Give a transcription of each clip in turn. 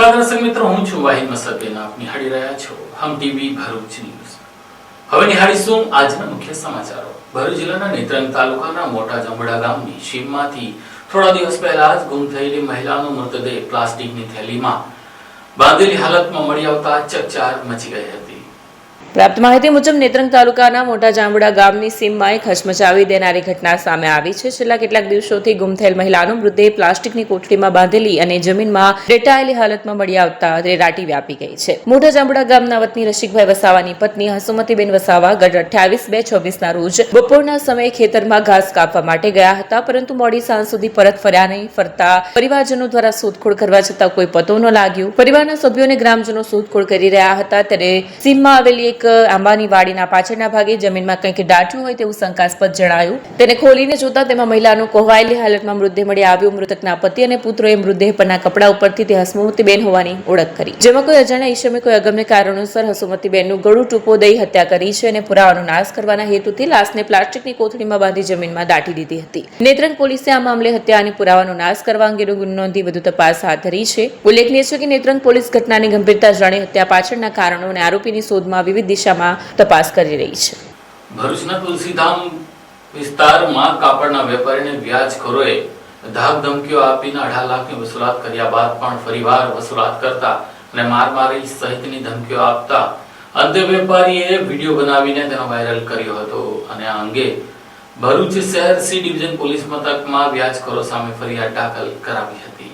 નમસ્કાર દર્શક મિત્રો, હું છું વાહિદ મસદબેન. આપ નિહાળી રહ્યા છો હમ ટીવી ભરૂચ ન્યૂઝ. હવે નિહાળીશું આજના મુખ્ય સમાચારો. ભરૂચ જિલ્લાના નેત્રંગ તાલુકાના મોટા જાંબુડા ગામની સીમમાંથી થોડા દિવસ પહેલા જ ગુમ થયેલી મહિલાનો મૃતદેહ પ્લાસ્ટિકની થેલીમાં બાંધેલી હાલતમાં મળી આવતા ચકચાર મચી ગઈ હતી. પ્રાપ્ત માહિતી મુજબ નેત્રંગ તાલુકાના મોટા જાંબુડા ગામની સીમમાં એક હચમચાવી દેનારી ઘટના સામે આવી છે. છેલ્લા કેટલાક દિવસોથી ગુમ થયેલ મહિલાનો મૃતદેહ પ્લાસ્ટિકની કોથળીમાં બાંધેલી અને જમીનમાં રેટાયેલી હાલતમાં મળી આવતા રેરાટી વ્યાપી ગઈ છે. મોટા જાંબુડા ગામના વતની રસિકભાઈ વસાવાની પત્ની હસુમતીબેન વસાવા ગત 28/2/24 રોજ બપોરના સમયે ખેતરમાં ઘાસ કાપવા માટે ગયા હતા, પરંતુ મોડી સાંજ સુધી પરત ફર્યા નહીં. ફરતા પરિવારજનો દ્વારા શોધખોળ કરવા છતાં કોઈ પતો ન લાગ્યો. પરિવારના સભ્યો અને ગ્રામજનો શોધખોળ કરી રહ્યા હતા ત્યારે સીમમાં આવેલી એક આંબાની વાડીના પાછળના ભાગે જમીનમાં કંઈક દાટ્યું હોય તેવું શંકાસ્પદ જણાયું. તેને ખોલીને જોતા તેમાં મહિલાનો કોહવાયેલી હાલતમાં મૃતદેહ મળી આવ્યો. મૃતકના પતિ અને પુત્રોએ મૃતદેહ પરના કપડા ઉપરથી તે હસુમતીબેન હોવાની ઓળખ કરી, જેમાં કોઈ અજાણ્યા ઈસમે કોઈ અગમ્ય કારણોસર હસુમતીબેનનું ગળું ટૂંપો દઈ હત્યા કરી છે અને પુરાવાનો નાશ કરવાના હેતુથી લાશને પ્લાસ્ટિકની કોથળીમાં બાંધી જમીનમાં દાટી દીધી હતી. નેત્રંગ પોલીસે આ મામલે હત્યા અને પુરાવાનો નાશ કરવા અંગેનો ગુનો નોંધી વધુ તપાસ હાથ ધરી છે. ઉલ્લેખનીય છે કે નેત્રંગ પોલીસ ઘટનાની ગંભીરતા જાણી હત્યા પાછળના કારણો અને આરોપીની શોધમાં વિવિધ દિશામાં તપાસ કરી રહી છે. ભરૂચના તુલસીધામ વિસ્તારમાં કાપડના વેપારીને વ્યાજખોરોએ ધાક ધમકીઓ આપીને 2.5 લાખની વસૂલાત કર્યા બાદ પણ ફરીવાર વસૂલાત કરતા અને મારી સહિતની ધમકીઓ આપતા અંતે વેપારીએ વિડીયો બનાવીને તેનો વાયરલ કર્યો હતો અને આ અંગે ભરૂચ શહેર સી ડિવિઝન પોલીસ મથકમાં વ્યાજખોરો સામે ફરિયાદ દાખલ કરાવી હતી.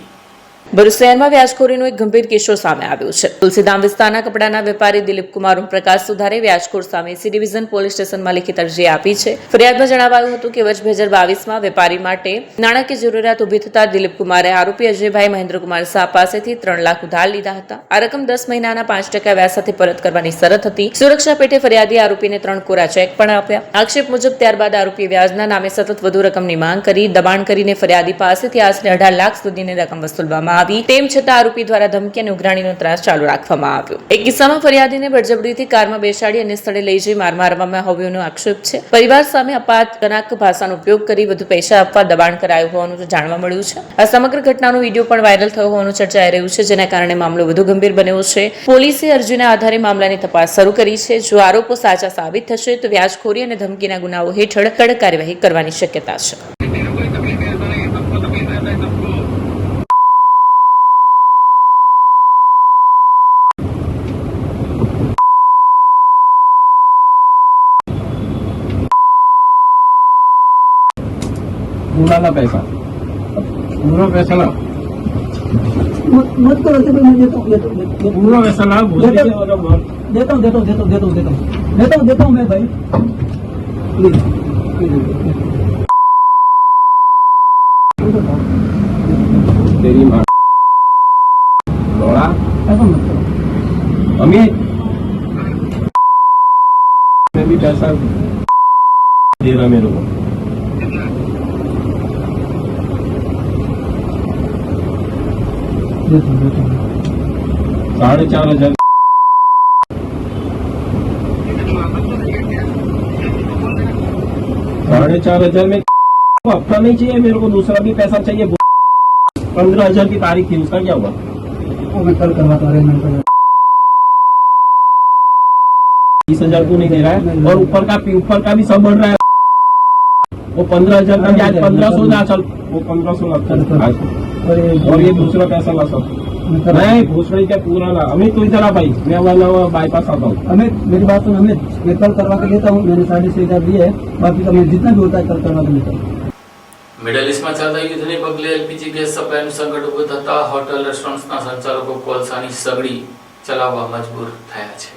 ભરૂચ શહેરમાં વ્યાજખોરીનો એક ગંભીર કિસ્સો સામે આવ્યો છે. તુલસીધામ વિસ્તારના કપડાના વેપારી દિલીપ કુમાર પ્રકાશ સુધારે વ્યાજખોર સામે સી ડિવિઝન પોલીસ સ્ટેશનમાં લેખિત અરજી આપી છે. ફરિયાદમાં જણાવાયું હતું કે વર્ષ 2022માં વેપારી માટે નાણાકીય જરૂરિયાત ઉભી થતા દિલીપ કુમારે આરોપી અજયભાઈ મહેન્દ્રકુમાર શાહ પાસેથી 3 લાખ ઉધાર લીધા હતા. આ રકમ 10 મહિનાના 5% વ્યાજ સાથે પરત કરવાની શરત હતી. સુરક્ષા પેટે ફરિયાદી આરોપીને 3 કોરા ચેક પણ આપ્યા. આક્ષેપ મુજબ ત્યારબાદ આરોપીએ વ્યાજના નામે સતત વધુ રકમની માંગ કરી દબાણ કરીને ફરિયાદી પાસેથી આશરે 18 લાખ સુધીની રકમ વસૂલવામાં આવી. તેમ છતાં આરોપી દ્વારા ધમકી અને ઉઘરાણીનો ત્રાસ ચાલુ રાખવામાં આવ્યો. એક કિસ્સામાં ફરિયાદીને બળજબરીથી કારમાં બેસાડી અને સ્થળે લઈ જઈ માર મારવામાં હોવાનો આક્ષેપ છે. પરિવાર સામે અપમાનજનક ભાષાનો ઉપયોગ કરી વધુ પૈસા આપવા દબાણ કરાયું હોવાનું જાણવા મળ્યું છે. આ સમગ્ર ઘટનાનો વિડીયો પણ વાયરલ થયો હોવાનું ચર્ચાઈ રહ્યું છે, જેના કારણે મામલો વધુ ગંભીર બન્યો છે. પોલીસે અરજીના આધારે મામલાની તપાસ શરૂ કરી છે. જો આરોપો સાચા સાબિત થશે તો વ્યાજખોરી અને ધમકીના ગુનાઓ હેઠળ કડક કાર્યવાહી કરવાની શક્યતા છે. पूरा पैसा पूरा पैसा ना मत करो तो मैं देता हूँ पूरा पैसा ना देता हूँ मैं भाई तेरी माँ थोड़ा ऐसा मत करो. अमित मैं भी पैसा दे रहा मेरे को देता हूँ 4,500 4,500 में हफ्ता नहीं चाहिए मेरे को, दूसरा भी पैसा चाहिए. 15,000 की तारीख थी, उसका क्या हुआ? वो मैं कल करवाता अरेंजमेंट कर 20,000 को नहीं दे रहा है और ऊपर का भी सब बढ़ रहा है. वो 15,000 का ब्याज 1,500 ना चल, वो 1,500 लगता है और ये दूसरा पैसा ला सब नहीं भूसड़ी क्या पूरा ना. अमित तू इधर आ भाई, मैं वाला बाईपास आता हूँ. अमित मेरी बात सुन अमित, मैं कल करवा के लेता हूँ. मैंने 6,500 दिए है, बाकी का मैं जितना भी होता है कल करवा के लेता हूँ. મિડલ ઈસ્ટમાં ચાલતા યુદ્ધને પગલે એલપીજી ગેસ સપ્લાયનું સંકટ ઊભું થતા હોટલ રેસ્ટોરન્ટ્સના સંચાલકો કોલસાની સગડી ચલાવવા મજબૂર થયા છે.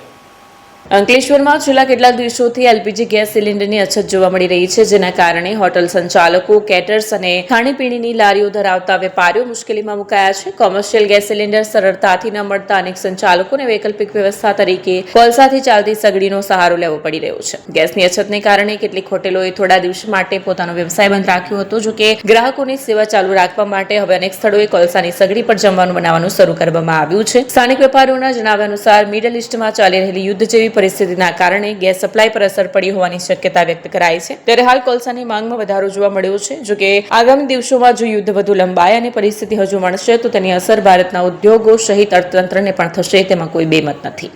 અંકલેશ્વરમાં છેલ્લા કેટલાક દિવસોથી એલપીજી ગેસ સિલિન્ડરની અછત જોવા મળી રહી છે, જેના કારણે હોટલ સંચાલકો, કેટર્સ અને ખાણીપીણીની લારીઓ ધરાવતા વેપારીઓ મુશ્કેલીમાં મુકાયા છે. કોમર્શિયલ ગેસ સિલિન્ડર સરળતાથી ન મળતા અનેક સંચાલકોને વૈકલ્પિક વ્યવસ્થા તરીકે કોલસાથી ચાલતી સગડીનો સહારો લેવો પડી રહ્યો છે. ગેસની અછતને કારણે કેટલીક હોટેલોએ થોડા દિવસ માટે પોતાનો વ્યવસાય બંધ રાખ્યો હતો. જો કે ગ્રાહકોની સેવા ચાલુ રાખવા માટે હવે અનેક સ્થળોએ કોલસાની સગડી પર જમવાનું બનાવવાનું શરૂ કરવામાં આવ્યું છે. સ્થાનિક વેપારીઓના જણાવ્યા અનુસાર મિડલ ઈસ્ટમાં ચાલી રહેલી યુદ્ધ જેવી જેવી પરિસ્થિતિના કારણે ગેસ સપ્લાય પર અસર પડી હોવાની શક્યતા વ્યક્ત કરાઈ છે. ત્યારે હાલ કોલસાની માંગમાં વધારો જોવા મળ્યો છે. જો કે આગામી દિવસોમાં જો યુદ્ધ વધુ લંબાય અને પરિસ્થિતિ હજુ મળશે તો તેની અસર ભારતના ઉદ્યોગો સહિત અર્થતંત્રને પણ થશે, તેમાં કોઈ બેમત નથી.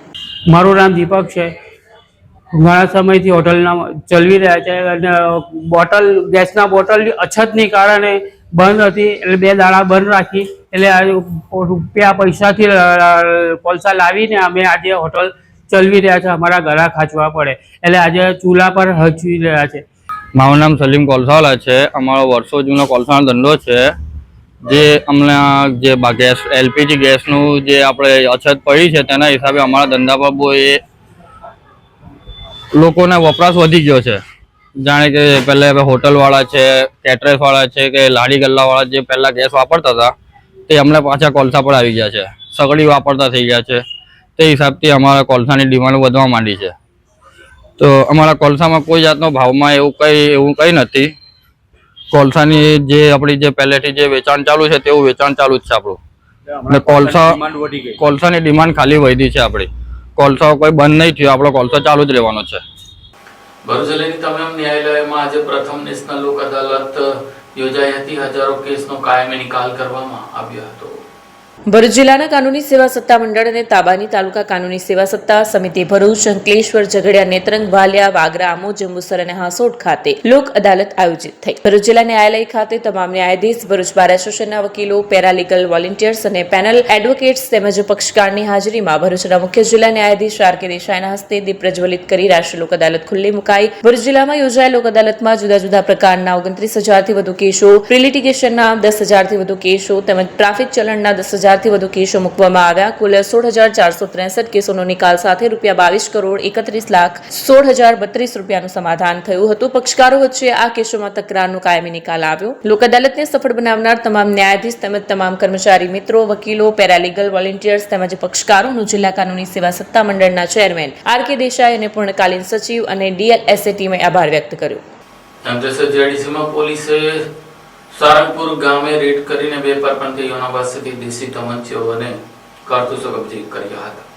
મારું નામ દીપક છે. ઘણા સમયથી હોટલના ચલાવી રહ્યા છે અને ગેસના બોટલની અછતની કારણે બંધ હતી, એટલે 2 દાડા બંધ રાખી. એટલે રૂપિયા પૈસાથી કોલસા લાવીને અમે આજે હોટલ ચલાવી રહ્યા છે. અમારા ઘરા ખાંચવા પડે એટલે આજે ચૂલા પર હચવી રહ્યા છે. મારું નામ સલીમ કોલસાવાલા છે. અમારો વર્ષો જૂનો કોલસાનો ધંધો છે. જે અમને જે ગેસ એલપીજી ગેસનું જે આપણે અછત પડી છે તેના હિસાબે અમારા ધંધા પર બહુ લોકોને વપરાશ વધી ગયો છે. જાણે કે પહેલાં હોટલવાળા છે, કેટરેસવાળા છે કે લાડી ગલ્લાવાળા જે પહેલાં ગેસ વાપરતા હતા તે અમને પાછા કોલસા પર આવી ગયા છે. સગડી વાપરતા થઈ ગયા છે. તે હિસાબથી અમારા કોલસાની ડિમાન્ડ વધવા માંડી છે. તો અમારા કોલસામાં કોઈ જાતનો ભાવમાં એવું કંઈ નથી. કોલસાની જે આપણી જે પહેલેથી જે વેચાણ ચાલુ છે તેવું વેચાણ ચાલુ જ છે આપણું. કોલસાની ડિમાન્ડ ખાલી વધી છે આપણી. કોલસા કોઈ બંધ નહીં થયો, આપણો કોલસો ચાલુ જ રહેવાનો છે. ભરૂચ જિલ્લાની તમામ ન્યાયાલયોમાં આજે પ્રથમ નેશનલ લોક અદાલત યોજાઈ હતી. હજારો કેસનો કાયમી નિકાલ કરવામાં આવ્યો હતો. ભરૂચ જિલ્લાના કાનૂની સેવા સત્તા મંડળ અને તાબાની તાલુકા કાનૂની સેવા સત્તા સમિતિ ભરૂચ, અંકલેશ્વર, ઝઘડિયા, નેત્રંગ, ભાલિયા, વાગરા, આમોદ, જંબુસર અને હાંસોટ ખાતે લોક અદાલત આયોજિત થઈ. ભરૂચ જિલ્લા ન્યાયાલય ખાતે તમામ ન્યાયાધીશ, ભરૂચ બાર એસોસિએશનના વકીલો, પેરાલીગલ વોલેન્ટિયર્સ અને પેનલ એડવોકેટ્સ તેમજ પક્ષકારની હાજરીમાં ભરૂચના મુખ્ય જિલ્લા ન્યાયાધીશ આર.કે. દેસાઈના હસ્તે દીપ પ્રજ્વલિત કરી રાષ્ટ્રીય લોક અદાલત ખુલ્લી મુકાઈ. ભરૂચ જિલ્લામાં યોજાયેલ લોક અદાલતમાં જુદા જુદા પ્રકારના 29,000થી વધુ કેસો, પ્રિલિટિગેશનના 10,000થી વધુ કેસો તેમજ ટ્રાફિક ચલણના 10,000થી વધુ કેસો મૂકવામાં આવ્યા. કુલ 16,463 કેસોનો નિકાલ સાથે ₹22,31,16,032 રૂપિયાનું સમાધાન થયું હતું. પક્ષકારો વચ્ચે આ કેસોમાં તકરારનો કાયમી નિકાલ આવ્યો. લોક અદાલતને સફળ બનાવનાર તમામ ન્યાયાધીશ તેમજ તમામ કર્મચારી મિત્રો, વકીલો, પેરાલીગલ વોલેન્ટિયર્સ તેમજ પક્ષકારોનું જિલ્લા કાનૂની સેવા સત્તા મંડળના ચેરમેન આર.કે. દેસાઈ અને પૂર્ણકાલીન સચિવ અને ડીએલએસએ ટીમે આભાર વ્યક્ત કર્યો. અંકલેશ્વર જીઆઈડીસીમાં પોલીસે સારંગપુર ગામે રેડ કરીને 2 પરપ્રાંતિયોના પાસેથી દેશી તમંચીઓ અને કારતૂસો કબજે કર્યા હતા.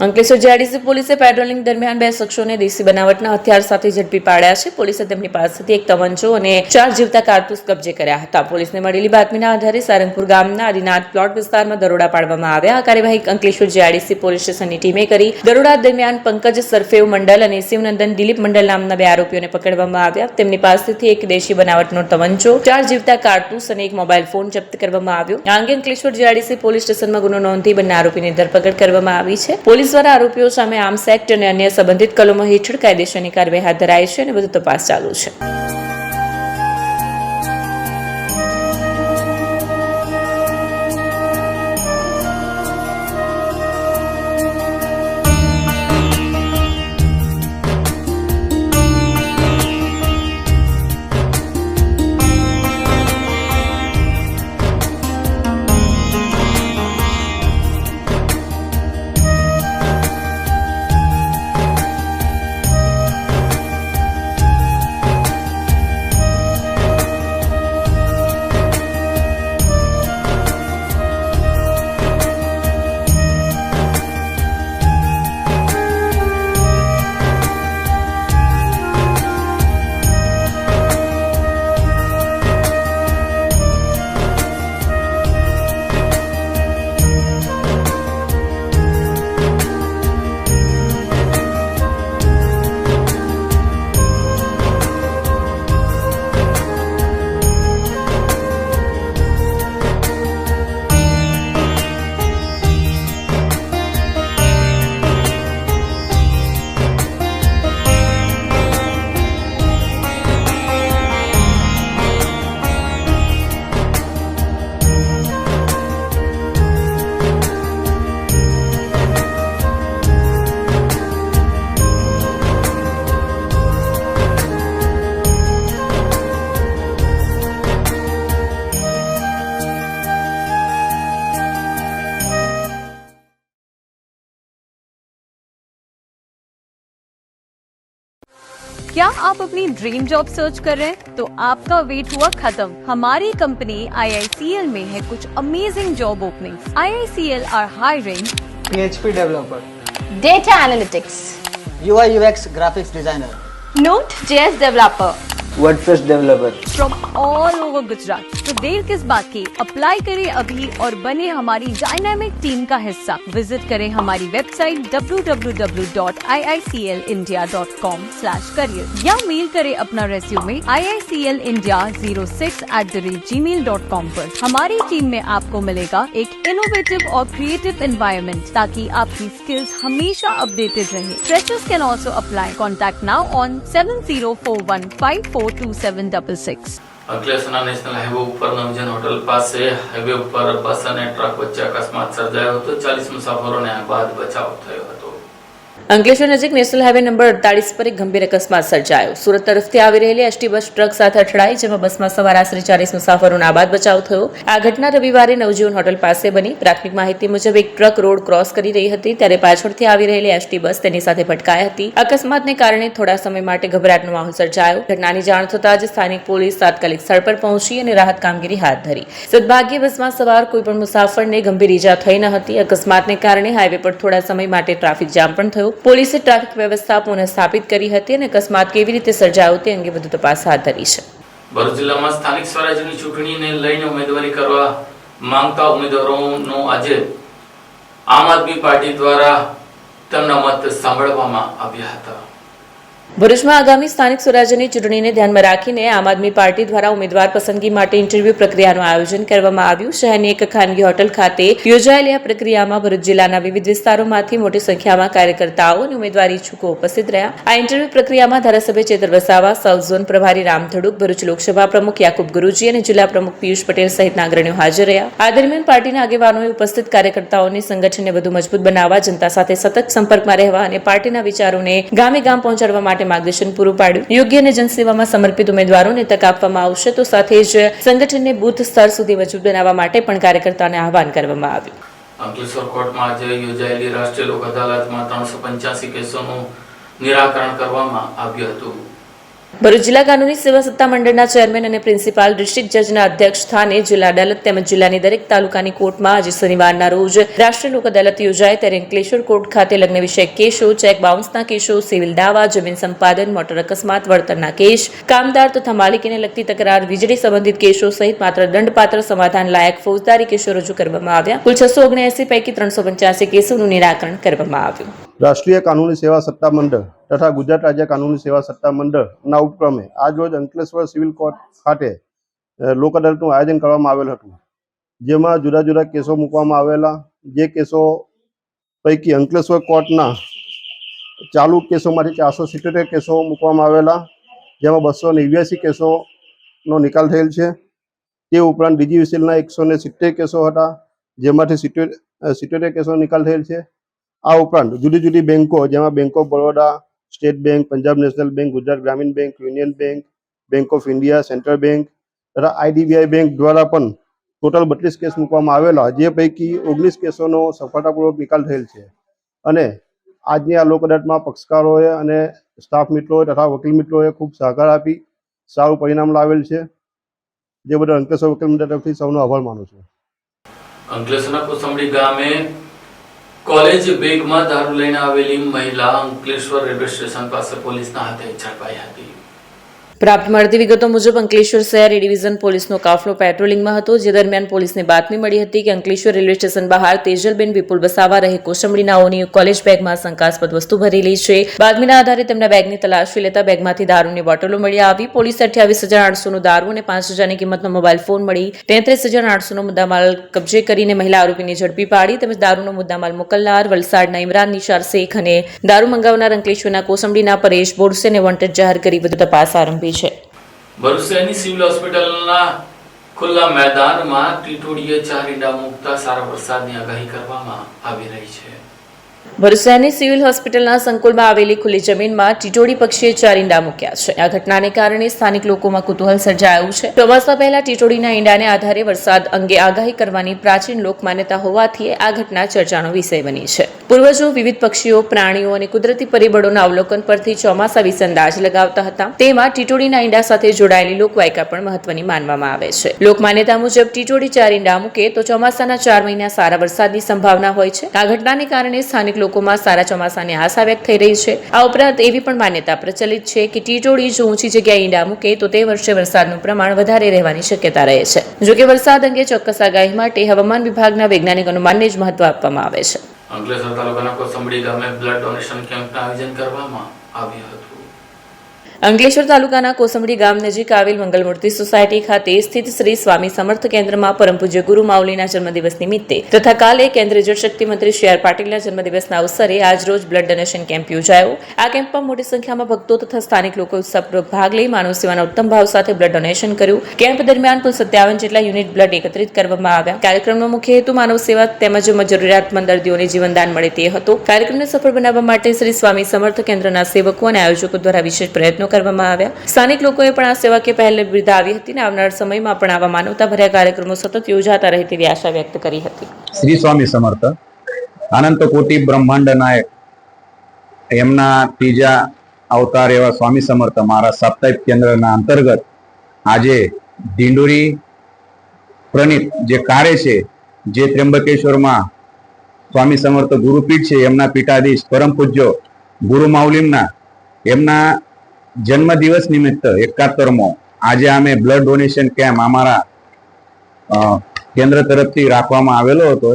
અંકલેશ્વર જીઆઈડીસી પોલીસે પેટ્રોલિંગ દરમિયાન 2 શખ્સોને દેશી બનાવટના હથિયાર સાથે ઝડપી પાડ્યા છે. પોલીસે તેમની પાસેથી 1 તમંચો અને 4 જીવતા કારતૂસ કબજે કર્યા હતા. પોલીસને મળેલી બાતમીના આધારે સારંગપુર ગામના આદિનાથ પ્લોટ વિસ્તારમાં દરોડા પાડવામાં આવ્યા. આ કાર્યવાહી અંકલેશ્વર જીઆઈડીસી પોલીસ સ્ટેશનની ટીમે કરી. દરોડા દરમિયાન પંકજ સરફેવ મંડલ અને શિવનંદન દિલીપ મંડલ નામના 2 આરોપીઓને પકડવામાં આવ્યા. તેમની પાસેથી 1 દેશી બનાવટનો તમંચો, 4 જીવતા કારતૂસ અને 1 મોબાઈલ ફોન જપ્ત કરવામાં આવ્યો. આ અંગે અંકલેશ્વર જીઆઈડીસી પોલીસ સ્ટેશનમાં ગુનો નોંધી બંને આરોપીની ધરપકડ કરવામાં આવી છે. પોલીસ દ્વારા આરોપીઓ સામે આર્મ્સ એક્ટ અને અન્ય સંબંધિત કલમો હેઠળ કાયદેસરની કાર્યવાહી હાથ ધરાઈ છે અને વધુ તપાસ ચાલુ છે. क्या आप अपनी ड्रीम जॉब सर्च कर रहे हैं? तो आपका वेट हुआ खत्म. हमारी कंपनी IICL में है कुछ amazing job openings. IICL are hiring PHP developer, Data Analytics, UI UX graphics designer, Node.js developer, WordPress developer. from all over Gujarat. तो देर किस बात की, अप्लाई करें अभी और बने हमारी डायनामिक टीम का हिस्सा। विजिट करें हमारी वेबसाइट www.iiclindia.com/career या मेल करें अपना रेज्यूमे iiclindia06@gmail.com पर। हमारी टीम में आपको मिलेगा एक इनोवेटिव और क्रिएटिव एनवायरनमेंट ताकि आपकी स्किल्स हमेशा अपडेटेड रहे। Freshers can also apply. Contact now on 7041542766. અંકલેશ્વરના નેશનલ હાઈવે ઉપર નવજન હોટલ પાસે હાઈવે ઉપર બસ અને ટ્રક વચ્ચે અકસ્માત સર્જાયો હતો. 40 મુસાફરોને આ બાદ બચાવ થયો હતો. અંકલેશ્વર નજીક નેશનલ હાઈવે નંબર 48 પર એક ગંભીર અકસ્માત સર્જાયો. સુરત તરફથી આવી રહેલી એસટી બસ ટ્રક સાથે અથડાઈ, જેમાં બસમાં સવાર આશરે 40 મુસાફરોનો આબાદ બચાવ થયો. આ ઘટના રવિવારે નવજીવન હોટલ પાસે બની. પ્રાથમિક માહિતી મુજબ એક ટ્રક રોડ ક્રોસ કરી રહી હતી ત્યારે પાછળથી આવી રહેલી એસટી બસ તેની સાથે ભટકાઈ હતી. અકસ્માતને કારણે થોડા સમય માટે ગભરાટનો માહોલ સર્જાયો. ઘટનાની જાણ થતાં જ સ્થાનિક પોલીસ તાત્કાલિક સ્થળ પર પહોંચી અને રાહત કામગીરી હાથ ધરી. સદભાગ્યે બસમાં સવાર કોઈ પણ મુસાફરને ગંભીર ઈજા થઈ ન હતી. અકસ્માતને કારણે હાઈવે પર થોડા સમય માટે ટ્રાફિક જામ પણ થયો. પોલીસે ટ્રાફિક વ્યવસ્થા પુનઃ સ્થાપિત કરી હતી અને અકસ્માત કેવી રીતે સર્જાયો તે અંગે વધુ તપાસ હાથ ધરી છે. ભરૂચ જિલ્લામાં સ્થાનિક સ્વરાજ્યની ચૂંટણીને લઈને ઉમેદવારી કરવા માંગતા ઉમેદવારોનો આજે આમ આદમી પાર્ટી દ્વારા તેમના મત સાંભળવામાં આવ્યા હતા. ભરૂચમાં આગામી સ્થાનિક સ્વરાજ્યની ચૂંટણીને ધ્યાનમાં રાખીને આમ આદમી પાર્ટી દ્વારા ઉમેદવાર પસંદગી માટે ઇન્ટરવ્યુ પ્રક્રિયાનું આયોજન કરવામાં આવ્યું. શહેરની એક ખાનગી હોટલ ખાતે યોજાયેલી આ પ્રક્રિયામાં ભરૂચ જિલ્લાના વિવિધ વિસ્તારોમાંથી મોટી સંખ્યામાં કાર્યકર્તાઓ અને ઉમેદવાર ઈચ્છુકો ઉપસ્થિત રહ્યા. આ ઇન્ટરવ્યુ પ્રક્રિયામાં ધારાસભ્ય ચેતર વસાવા, સાઉથ ઝોન પ્રભારી રામ ધડુક, ભરૂચ લોકસભા પ્રમુખ યાકુબ ગુરુજી અને જિલ્લા પ્રમુખ પિયુષ પટેલ સહિતના અગ્રણીઓ હાજર રહ્યા. આ દરમિયાન પાર્ટીના આગેવાનોએ ઉપસ્થિત કાર્યકર્તાઓને સંગઠનને વધુ મજબૂત બનાવવા, જનતા સાથે સતત સંપર્કમાં રહેવા અને પાર્ટીના વિચારોને ગામે ગામ પહોંચાડવા માટે માર્ગદર્શન પૂરું પાડ્યું. યોગ્ય અને જનસેવામાં સમર્પિત ઉમેદવારોને તક આપવામાં આવશે તો સાથે જ સંગઠનને બૂથ સ્તર સુધી મજબૂત બનાવવા માટે પણ કાર્યકર્તાઓને આહવાન કરવામાં આવ્યું. અંકલેશ્વર કોર્ટમાં આજે યોજાયેલી રાષ્ટ્રીય લોક અદાલતમાં 385 કેસોનું નિરાકરણ કરવામાં આવ્યું હતું. ભરૂચ જિલ્લા કાનૂની સેવા સત્તા મંડળના ચેરમેન અને પ્રિન્સિપાલ ડિસ્ટ્રિક્ટ જજના અધ્યક્ષ સ્થાને જિલ્લા અદાલત તેમજ જિલ્લાની દરેક તાલુકાની કોર્ટમાં આજે શનિવારના રોજ રાષ્ટ્રીય લોક અદાલત યોજાય. ત્યારે અંકલેશ્વર કોર્ટ ખાતે લગ્ન વિષયક કેસો, ચેક બાઉન્સના કેસો, સિવિલ દાવા, જમીન સંપાદન, મોટર અકસ્માત, વળતરના કેસ, કામદાર તથા માલિકીને લગતી તકરાર, વીજળી સંબંધિત કેસો સહિત માત્ર દંડપાત્ર સમાધાન લાયક ફોજદારી કેસો રજૂ કરવામાં આવ્યા. કુલ 679 પૈકી 385 કેસોનું નિરાકરણ કરવામાં આવ્યું. રાષ્ટ્રીય કાનૂની સેવા સત્તા મંડળ તથા ગુજરાત રાજ્ય કાનૂની સેવા સત્તા મંડળના ઉપક્રમે આજરોજ અંકલેશ્વર સિવિલ કોર્ટ ખાતે લોક અદાલતનું આયોજન કરવામાં આવેલ હતું, જેમાં જુદા જુદા કેસો મૂકવામાં આવેલા. જે કેસો પૈકી અંકલેશ્વર કોર્ટના ચાલુ કેસોમાંથી 477 કેસો મૂકવામાં આવેલા, જેમાં 289 કેસોનો નિકાલ થયેલ છે. તે ઉપરાંત ડીજીવીસીએલના 170 કેસો હતા, જેમાંથી 77 કેસોનો નિકાલ થયેલ છે. આ ઉપરાંત જુદી જુદી બેંકો, જેમાં bank of Baroda, state bank, Punjab national bank, Gujarat Gramin bank, union bank, bank of India, central bank તથા આઈડીબીઆઈ બેંક દ્વારા પણ ટોટલ 32 કેસ મૂકવામાં આવેલા, જે પૈકી 19 કેસોનો સફળતાપૂર્વક નિકાલ થયેલ છે. અને આજની આ લોક અદાલતમાં પક્ષકારોએ અને સ્ટાફ મિત્રોએ તથા વકીલ મિત્રોએ ખૂબ સહકાર આપી સારું પરિણામ લાવેલ છે, જે બદલ અંકલેશ્વર વકીલ મંડળ તરફથી સૌનો આભાર માનું છું. અંકલેશ્વરના કોસંબડી ગામે કોલેજ બેગમાં દારૂ લઈને આવેલી મહિલા અંકલેશ્વર રેલવે સ્ટેશન પાસે પોલીસના હાથે ઝડપાઈ હતી. પ્રાપ્ત મળતી વિગતો મુજબ અંકલેશ્વર શહેર એ ડિવિઝન પોલીસનો કાફલો પેટ્રોલિંગમાં હતો, જે દરમિયાન પોલીસને બાતમી મળી હતી કે અંકલેશ્વર રેલવે સ્ટેશન બહાર તેજલબેન વિપુલ વસાવા રહે કોસંબડીનાઓની કોલેજ બેગમાં શંકાસ્પદ વસ્તુ ભરેલી છે. બાતમીના આધારે તેમના બેગની તલાશી લેતા બેગમાંથી દારૂની બોટલો મળી આવી. પોલીસે 28,800નો દારૂ અને 5,000ની કિંમતનો મોબાઈલ ફોન મળી 33,800નો મુદ્દામાલ કબજે કરીને મહિલા આરોપીને ઝડપી પાડી. તેમજ દારૂનો મુદ્દામાલ મોકલનાર વલસાડના ઇમરાન નિશાર શેખ અને દારૂ મંગાવનાર અંકલેશ્વરના કોસંબડીના પરેશ બોરસેને વોન્ટેડ જાહેર કરી વધુ તપાસ આરંભી છે. ભરૂચ શહેરની સિવિલ હોસ્પિટલના ખુલ્લા મેદાનમાં ટીટોડીએ 4 ઈંડા મૂકતા સારા વરસાદની આગાહી કરવામાં આવી રહી છે. ભરૂચ શહેરની સિવિલ હોસ્પિટલના સંકુલમાં આવેલી ખુલ્લી જમીનમાં ટીટોડી પક્ષીએ 4 ઈંડા મૂક્યા છે. આ ઘટનાને કારણે સ્થાનિક લોકોમાં કુતૂહલ સર્જાયું છે. ચોમાસા પહેલા ટીટોડીના ઈંડાને આધારે વરસાદ અંગે આગાહી કરવાની પ્રાચીન લોકમાન્યતા હોવાથી આ ઘટના ચર્ચાનો વિષય બની છે. પૂર્વજો વિવિધ પક્ષીઓ, પ્રાણીઓ અને કુદરતી પરિબળોના અવલોકન પરથી ચોમાસા વિશે અંદાજ લગાવતા હતા. તેમાં ટીટોડીના ઈંડા સાથે જોડાયેલી લોકવાયકા પણ મહત્વની માનવામાં આવે છે. લોકમાન્યતા મુજબ ટીટોડી 4 ઈંડા મૂકે તો ચોમાસાના 4 મહિના સારા વરસાદની સંભાવના હોય છે. આ ઘટનાને કારણે સ્થાનિક લોકોમાં સારા ચોમાસાની આશા વ્યક્ત થઈ રહી છે. આ ઉપરાંત એવી પણ માન્યતા પ્રચલિત છે કે ટીટોડી જો ઊંચી જગ્યાએ ઈંડા મૂકે તો તે વર્ષે વરસાદનું પ્રમાણ વધારે રહેવાની શક્યતા રહે છે. જોકે વરસાદ અંગે ચોક્કસ આગાહી માટે હવામાન વિભાગના વૈજ્ઞાનિક અનુમાનને જ મહત્વ આપવામાં આવે છે. અંકલેશ્વર તાલુકાના કોસંબડી ગામે બ્લડ ડોનેશન કેમ્પનું આયોજન કરવામાં આવ્યું હતું. અંકલેશ્વર તાલુકાના કોસંબડી ગામ નજીક આવેલ મંગલમૂર્તિ સોસાયટી ખાતે સ્થિત શ્રી સ્વામી સમર્થ કેન્દ્રમાં પરમ પૂજ્ય ગુરુ માવલીના જન્મદિવસ નિમિત્તે તથા કાલે કેન્દ્રીય જળશક્તિ મંત્રી શ્રી આર પાટીલના જન્મદિવસના અવસરે આજરોજ બ્લડ ડોનેશન કેમ્પ યોજાયો. આ કેમ્પમાં મોટી સંખ્યામાં ભક્તો તથા સ્થાનિક લોકોએ ઉત્સાહપૂર્વક ભાગ લઈ માનવ સેવાના ઉત્તમ ભાવ સાથે બ્લડ ડોનેશન કર્યું. કેમ્પ દરમિયાન કુલ 57 જેટલા યુનિટ બ્લડ એકત્રિત કરવામાં આવ્યા. કાર્યક્રમનો મુખ્ય હેતુ માનવ સેવા તેમજ જરૂરિયાતમંદ દર્દીઓને જીવનદાન મળે તે હતો. કાર્યક્રમને સફળ બનાવવા માટે શ્રી સ્વામી સમર્થ કેન્દ્રના સેવકો અને આયોજકો દ્વારા વિશેષ પ્રયત્નો કરવામાં આવ્યા. સ્થાનિક લોકોએ પણ આ સેવાકીય પહેલને બિરદાવી હતી અને આવનાર સમયમાં પણ આવા માનવતાભર્યા કાર્યક્રમો સતત યોજાતા રહે તેવી આશા વ્યક્ત કરી હતી. શ્રી સ્વામી સમર્થ અનંત કોટી બ્રહ્માંડ નાયક એમના ત્રીજા અવતાર એવા સ્વામી સમર્થ મારા સાપ્તાહિક કેન્દ્રના અંતર્ગત આજે ઢીંડોરી પ્રણીત જે કાર્ય છે જે ત્ર્યંબકેશ્વરમાં સ્વામી સમર્થ ગુરુપીઠ છે એમના પીઠાધીશ પરમ પૂજ્ય ગુરુ માવલીમના એમના જન્મદિવસ નિમિત્ત 71મો આજે અમે બ્લડ ડોનેશન કેમ્પ અમારા કેન્દ્ર તરફથી રાખવામાં આવેલો હતો.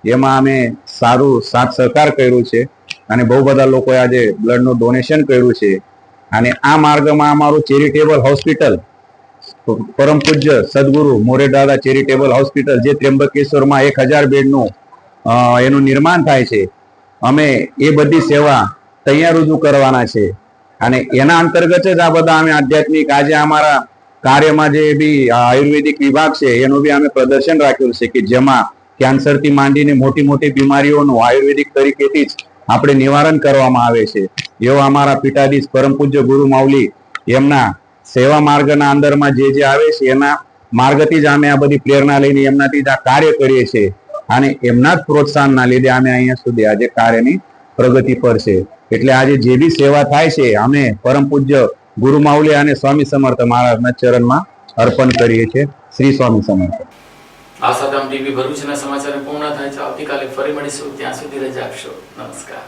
એમાં અમે સારું સાથ સહકાર કર્યું છે અને બહુ બધા લોકોએ આજે બ્લડનું ડોનેશન કર્યું છે. અને આ માર્ગમાં અમારું ચેરિટેબલ હોસ્પિટલ પરમ પૂજ્ય સદગુરુ મોરે દાદા ચેરિટેબલ હોસ્પિટલ જે ત્ર્યંબકેશ્વરમાં 1000 બેડનું એનું નિર્માણ થાય છે. અમે એ બધી સેવા ત્યાં રજૂ કરવાના છે અને એના અંતર્ગત જ આ બધા અમે આધ્યાત્મિક આજે અમારા કાર્યમાં જે બી આયુર્વેદિક વિભાગ છે એનું બી અમે પ્રદર્શન રાખ્યું છે કે જેમાં કેન્સરથી માંડીને મોટી મોટી બીમારીઓનું આયુર્વેદિક તરીકેથી જ આપણે નિવારણ કરવામાં આવે છે. એવો અમારા પીઠાધીશ પરમ પૂજ્ય ગુરુ માવલી એમના સેવા માર્ગના અંદરમાં જે આવે છે એના માર્ગથી જ અમે આ બધી પ્રેરણા લઈને એમનાથી જ આ કાર્ય કરીએ છીએ અને એમના જ પ્રોત્સાહનના લીધે અમે અહીંયા સુધી આજે કાર્યની પ્રગતિ પર છે. એટલે આજે જે બી સેવા થાય છે અમે પરમ પૂજ્ય ગુરુ માવલી અને સ્વામી સમર્થ મહારાજના ચરણમાં અર્પણ કરીએ છીએ. શ્રી સ્વામી સમર્થ. આ સાથે ટીવી ભરૂચના સમાચાર પૂર્ણ થાય છે. આવતીકાલે ફરી મળીશું. ત્યાં સુધી રજા આપશો. નમસ્કાર.